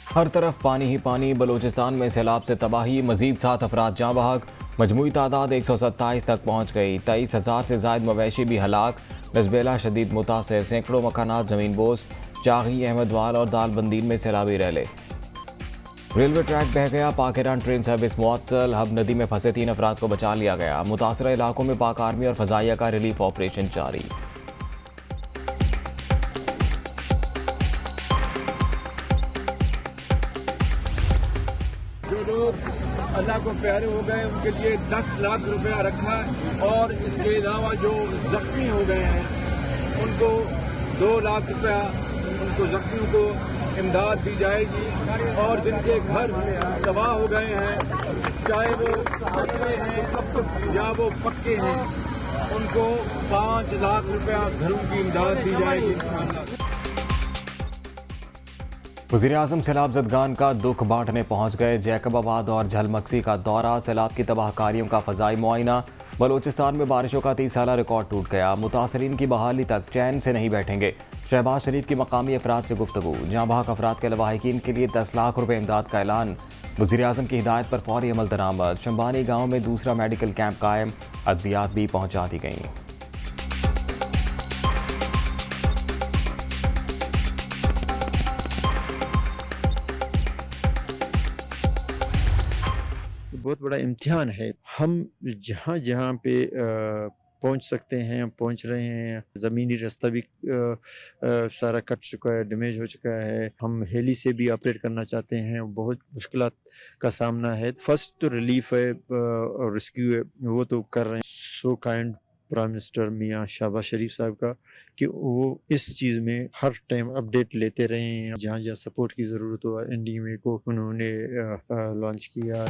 हर तरफ पानी ही पानी। बलूचिस्तान में सैलाब से तबाही, मजीद 7 अफराद जाँ बहक। मजमूई तादाद 127 तक पहुँच गई। 23,000 से जायद मवेशी भी हलाक। नजबेला शदीद मुतासर, सैकड़ों मकानात जमीन बोस। चागी, अहमदवाल और दालबंदीन में सैलाबी रैले। रेलवे ट्रैक बह गया, पाक ईरान ट्रेन सर्विस मुअत्तल। हब नदी में फंसे 3 अफराद को बचा लिया गया। मुतासरा इलाकों में पाक आर्मी और फजाइया का रिलीफ ऑपरेशन जारी। जो लोग अल्लाह को प्यारे हो गए उनके लिए 10 लाख रुपया रखा और इसके अलावा जो जख्मी हो गए हैं उनको 2 लाख रुपया, उनको जख्मियों को इमदाद दी जाएगी। और जिनके घर तबाह हो गए हैं, चाहे वो कच्चे हैं या वो पक्के हैं, उनको 5 लाख रुपया घरों की इमदाद दी जाएगी इंशाअल्लाह। वज़ीर-ए-आज़म सैलाब ज़दगान का दुख बांटने पहुंच गए। जैकबाबाद और झलमक्सी का दौरा, सैलाब की तबाहकारियों का फ़ज़ाई मुआयना। बलूचिस्तान में बारिशों का 30 साला रिकॉर्ड टूट गया। मुतासरीन की बहाली तक चैन से नहीं बैठेंगे। शहबाज शरीफ की मकामी अफराद से गुफ्तगू। जाँ बहक अफराद के लवाहिकीन के लिए 10 लाख रुपये इमदाद का ऐलान। वज़ीर-ए-आज़म की हिदायत पर फौरी अमल दरामद। शंबानी गाँव में दूसरा मेडिकल कैंप कायम। अद्वियात भी पहुँचा दी गईं। बहुत बड़ा इम्तिहान है। हम जहाँ जहाँ पे पहुँच सकते हैं हम पहुँच रहे हैं। ज़मीनी रास्ता भी सारा कट चुका है, डैमेज हो चुका है। हम हेली से भी ऑपरेट करना चाहते हैं, बहुत मुश्किलात का सामना है। फर्स्ट तो रिलीफ है और रेस्क्यू है, वो तो कर रहे हैं। सो काइंड प्राइम मिनिस्टर मियाँ शहबाज शरीफ साहब का कि वो इस चीज़ में हर टाइम अपडेट लेते रहे हैं। जहाँ जहाँ सपोर्ट की ज़रूरत हो NDMA को उन्होंने लॉन्च किया।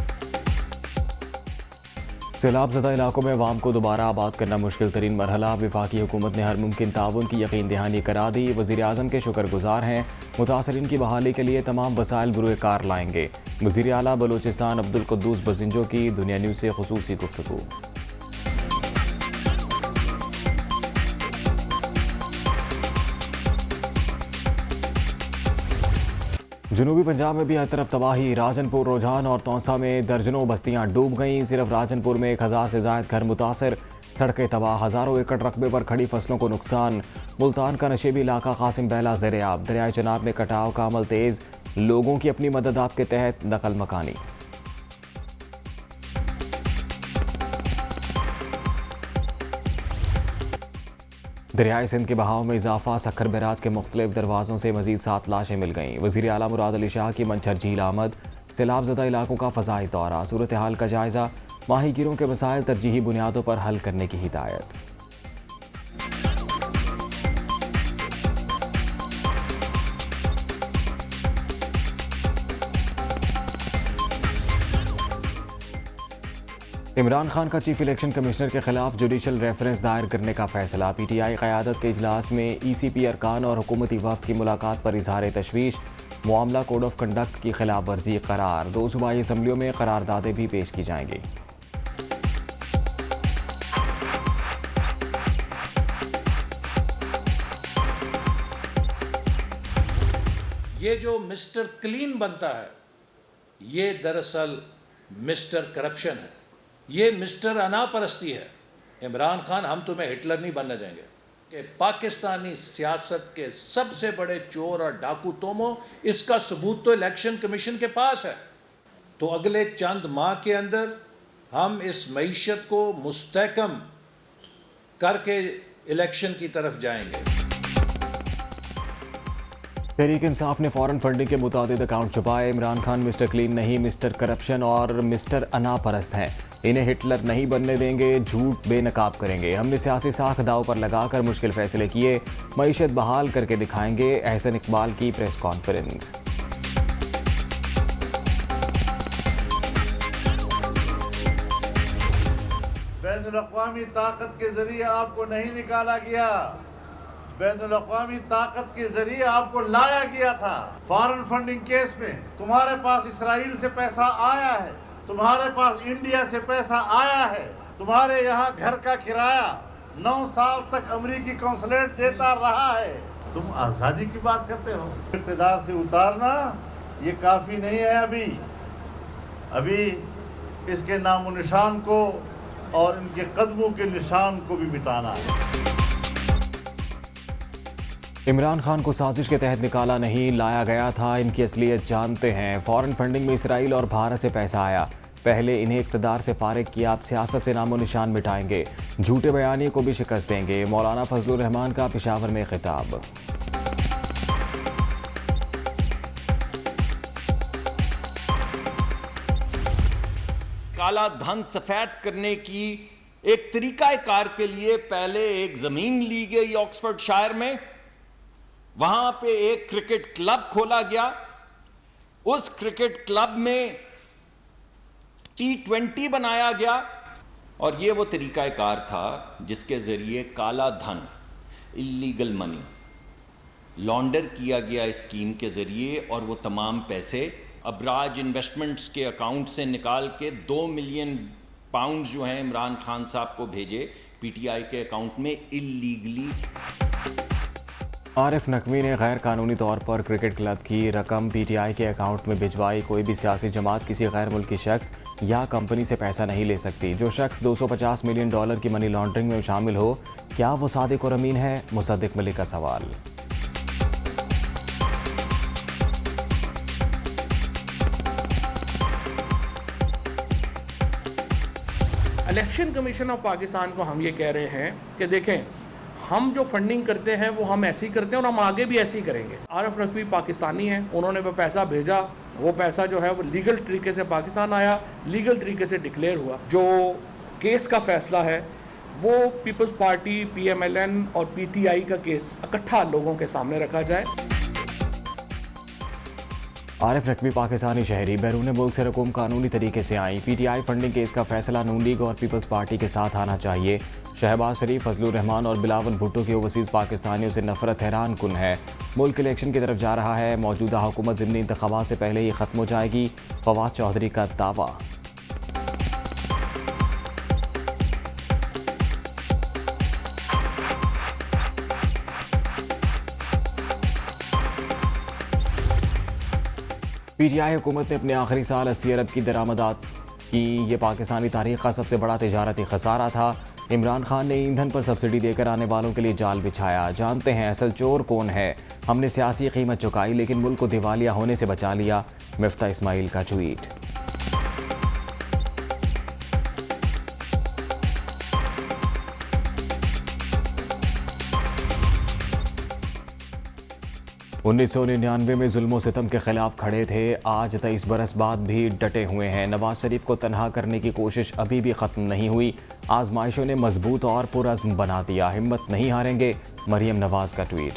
सैलाब ज़दा इलाकों में अवाम को दोबारा आबाद करना मुश्किल तरीन मरहला। वफाकी हुकूमत ने हर मुमकिन ताउन की यकीन दहानी करा दी। वज़ीर-ए-आज़म के शुक्रगुजार हैं। मुतासरीन की बहाली के लिए तमाम वसाइल बुरुए कार लाएंगे। वज़ीर आला बलूचिस्तान अब्दुल कुद्दूस बसिंजो की दुनिया न्यूज़ से खुसूसी गुफ्तगू। जनूबी पंजाब में भी हर तरफ तबाही। राजनपुर, रोजान और तौसा में दर्जनों बस्तियां डूब गईं। सिर्फ राजनपुर में 1000 से जायद घर मुतासर। सड़कें तबाह, हज़ारों एकड़ रकबे पर खड़ी फसलों को नुकसान। मुल्तान का नशेबी इलाका कासिम बैला ज़ेर-ए-आब। दरियाए चनाब में कटाव का अमल तेज़। लोगों की अपनी मदद आप के तहत नकल मकानी। दरियाए सिंध के बहाव में इजाफा। सखर बैराज के मुख्तलिफ दरवाज़ों से मजीद 7 लाशें मिल गईं। वज़ीर आला मुराद अली शाह की मंछर झील आमद। सैलाब ज़दा इलाकों का फ़ज़ाई दौरा। सूरत हाल का जायज़ा। माहीगीरों के मसाइल तरजीही बुनियादों पर हल करने की हिदायत। इमरान खान का चीफ इलेक्शन कमिश्नर के खिलाफ जुडिशल रेफरेंस दायर करने का फैसला। PTI क़यादत के इजलास में ECP अरकान और हुकूमती वफ़द की मुलाकात पर इजहार तशवीश। मामला कोड ऑफ कंडक्ट की खिलाफ वर्जी करार। 2 सूबाई असम्बलियों में करारदादें भी पेश की जाएंगी। ये जो मिस्टर क्लीन बनता है ये दरअसल मिस्टर करप्शन है, ये मिस्टर अनापरस्ती है। इमरान खान, हम तुम्हें हिटलर नहीं बनने देंगे कि पाकिस्तानी सियासत के सबसे बड़े चोर और डाकू तुम हो। इसका सबूत तो इलेक्शन कमीशन के पास है। तो अगले चंद माह के अंदर हम इस मईशत को मुस्तहकम करके इलेक्शन की तरफ जाएंगे। तहरीक इंसाफ ने फॉरेन फंडिंग के मुताबिक अकाउंट छुपाए। इमरान खान मिस्टर क्लीन नहीं, मिस्टर करप्शन और मिस्टर अनापरस्त हैं। इन्हें हिटलर नहीं बनने देंगे, झूठ बेनकाब करेंगे। हमने सियासी साख दाव पर लगाकर मुश्किल फैसले किए, मईशत बहाल करके दिखाएंगे। एहसन इकबाल की प्रेस कॉन्फ्रेंस। बैनुल-अक़वामी ताकत के जरिए आपको नहीं निकाला गया, बैनुल-अक़वामी ताकत के जरिए आपको लाया गया था। फॉरेन फंडिंग केस में तुम्हारे पास इसराइल से पैसा आया है, तुम्हारे पास इंडिया से पैसा आया है। तुम्हारे यहाँ घर का किराया 9 साल तक अमेरिकी कौंसलेट देता रहा है। तुम आज़ादी की बात करते हो। इक़्तिदार से उतारना ये काफ़ी नहीं है। अभी इसके नामो निशान को और इनके कदमों के निशान को भी मिटाना है। इमरान खान को साजिश के तहत निकाला नहीं, लाया गया था। इनकी असलियत जानते हैं। फॉरेन फंडिंग में इसराइल और भारत से पैसा आया। पहले इन्हें इक़्तिदार से फारिग किया, अब सियासत से नामो निशान मिटाएंगे। झूठे बयानी को भी शिकस्त देंगे। मौलाना फजलुर रहमान का पेशावर में खिताब। काला धन सफेद करने की एक तरीकाकार के लिए पहले एक जमीन ली गई ऑक्सफोर्डशायर में, वहां पे एक क्रिकेट क्लब खोला गया। उस क्रिकेट क्लब में T20 बनाया गया और ये वो तरीकाकार था जिसके जरिए काला धन, इलीगल मनी लॉन्डर किया गया इस स्कीम के जरिए, और वो तमाम पैसे अबराज इन्वेस्टमेंट्स के अकाउंट से निकाल के 2 मिलियन पाउंड जो हैं इमरान खान साहब को भेजे पीटीआई के अकाउंट में इलीगली। आरिफ नकवी ने गैर कानूनी तौर पर क्रिकेट क्लब की रकम पीटीआई के अकाउंट में भिजवाई। कोई भी सियासी जमात किसी गैर मुल्की शख्स या कंपनी से पैसा नहीं ले सकती। जो शख्स $250 मिलियन की मनी लॉन्ड्रिंग में शामिल हो, क्या वो सादिक और अमीन है? मुसद्दिक मलिक का सवाल। इलेक्शन कमीशन ऑफ पाकिस्तान को हम ये कह रहे हैं कि देखें, हम जो फंडिंग करते हैं वो हम ऐसे ही करते हैं और हम आगे भी ऐसे ही करेंगे। आरिफ नकवी पाकिस्तानी हैं, उन्होंने वो पैसा भेजा, वो पैसा जो है वो लीगल तरीके से पाकिस्तान आया, लीगल तरीके से डिक्लेयर हुआ। जो केस का फैसला है वो पीपल्स पार्टी, PMLN और PTI का केस इकट्ठा लोगों के सामने रखा जाए। आरिफ नकवी पाकिस्तानी शहरी बैरून मुल्क से रकूम कानूनी तरीके से आई। पीटीआई फंडिंग केस का फैसला नून लीग और पीपल्स पार्टी के साथ आना चाहिए। शहबाज शरीफ, फजलुर रहमान और बिलावल भुट्टो की ओवरसीज़ पाकिस्तानियों से नफरत हैरान कुन है। मुल्क इलेक्शन की तरफ जा रहा है। मौजूदा हुकूमत ज़िमनी इंतखाबात से पहले ही ख़त्म हो जाएगी। फवाद चौधरी का दावा। पीटीआई हुकूमत ने अपने आखिरी साल 80 अरब की दरामदात की। ये पाकिस्तानी तारीख का सबसे बड़ा तिजारती खसारा था। इमरान खान ने ईंधन पर सब्सिडी देकर आने वालों के लिए जाल बिछाया। जानते हैं असल चोर कौन है? हमने सियासी कीमत चुकाई लेकिन मुल्क को दिवालिया होने से बचा लिया। मिफ्ता इस्माइल का ट्वीट। उन्नीस 1999 में जुल्म सितम के खिलाफ खड़े थे। आज 23 बरस बाद भी डटे हुए हैं। नवाज शरीफ को तनहा करने की कोशिश अभी भी ख़त्म नहीं हुई। आजमाइशों ने मजबूत और पुरअज़्म बना दिया। हिम्मत नहीं हारेंगे। मरियम नवाज का ट्वीट।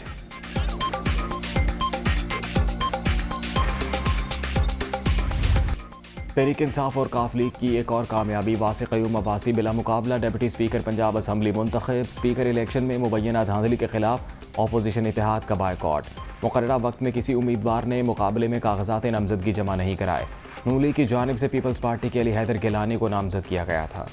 तहरीक इंसाफ और काफ लीग की एक और कामयाबी। वासिक़ क़य्यूम अब्बासी बिला मुकाबला डिप्टी स्पीकर पंजाब असम्बली मुंतखब। स्पीकर इलेक्शन में मुबैना धांधली के खिलाफ अपोजिशन इत्तेहाद का बायकॉट। मुकर्ररा वक्त में किसी उम्मीदवार ने मुकाबले में कागजात नामजदगी जमा नहीं कराए। नून लीग की जानिब से पीपल्स पार्टी के अली हैदर गिलानी को नामजद किया गया था।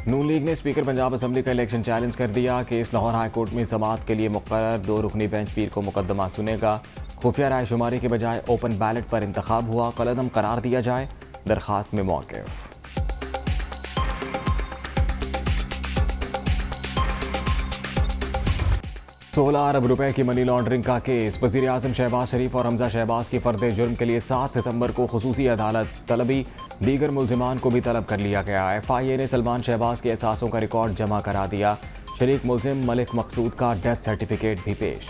नून लीग ने स्पीकर पंजाब असम्बली का इलेक्शन चैलेंज कर दिया। केस लाहौर हाई कोर्ट में समाअत के लिए मुकर्रर 2 रुकनी बेंच पीर को मुकदमा सुनेगा। खुफिया राय शुमारी के बजाय ओपन बैलेट पर इंतखाब हुआ। कलअदम करार दिया जाए। दरखास्त में मौक़िफ़। 16 अरब रुपए की मनी लॉन्ड्रिंग का केस। वज़ीर आज़म शहबाज शरीफ और हमजा शहबाज की फर्द जुर्म के लिए 7 सितंबर को खुसूसी अदालत तलबी। दीगर मुल्जिमान को भी तलब कर लिया गया। FIA ने सलमान शहबाज के एहसासों का रिकॉर्ड जमा करा दिया। शरीक मुल्जिम मलिक मकसूद का डेथ सर्टिफिकेट भी पेश।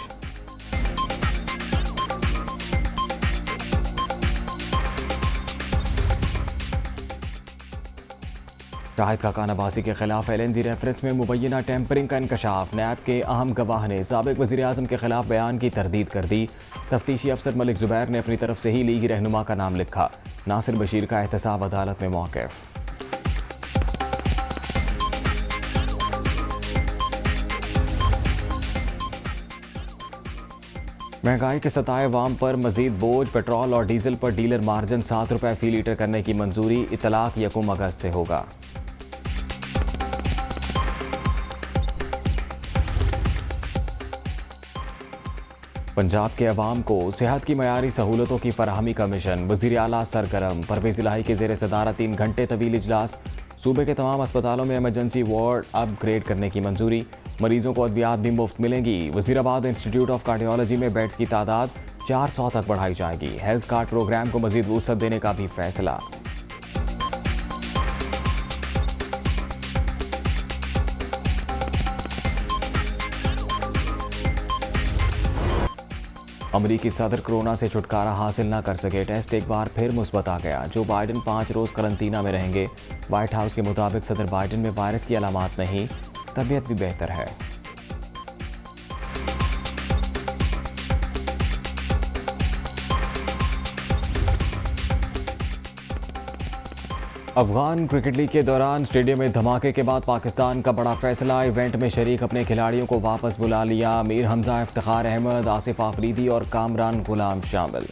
शाहिद खाकान अब्बासी के खिलाफ LNG रेफरेंस में मुबैना टेम्परिंग का इंकशाफ। नैब के अहम गवाह ने साबिक वज़ीर आज़म के खिलाफ बयान की तरदीद कर दी। तफ्तीशी अफसर मलिक ज़ुबैर ने अपनी तरफ से ही लीगी रहनुमा का नाम लिखा। नासिर बशीर का एहतसाब अदालत में मौक़िफ़। महंगाई के सताए वाम पर मजीद बोझ। पेट्रोल और डीजल पर डीलर मार्जिन 7 रुपए फी लीटर करने की मंजूरी। इतलाक 1 अगस्त से होगा। पंजाब के अवाम को सेहत की मयारी सहूलतों की फराहमी का मिशन। वज़ीर आला सरगर्म। परवेज़ इलाही के ज़ेर सदारत 3 घंटे तवील इजलास। सूबे के तमाम अस्पतालों में इमरजेंसी वार्ड अपग्रेड करने की मंजूरी। मरीजों को अद्वियात भी मुफ्त मिलेंगी। वज़ीराबाद इंस्टीट्यूट ऑफ कार्डियोलॉजी में बेड्स की तादाद 400 तक बढ़ाई जाएगी। हेल्थ कार्ड प्रोग्राम को मजीद वसअत देने का भी फैसला। अमरीकी सदर कोरोना से छुटकारा हासिल न कर सके। टेस्ट एक बार फिर मुस्बत आ गया। जो बाइडन 5 रोज़ करंतना में रहेंगे। व्हाइट हाउस के मुताबिक सदर बाइडन में वायरस की अलामात नहीं, तबीयत भी बेहतर है। अफगान क्रिकेट लीग के दौरान स्टेडियम में धमाके के बाद पाकिस्तान का बड़ा फैसला। इवेंट में शरीक अपने खिलाड़ियों को वापस बुला लिया। मीर हमजा, इफ्तिखार अहमद, आसिफ आफरीदी और कामरान गुलाम शामिल।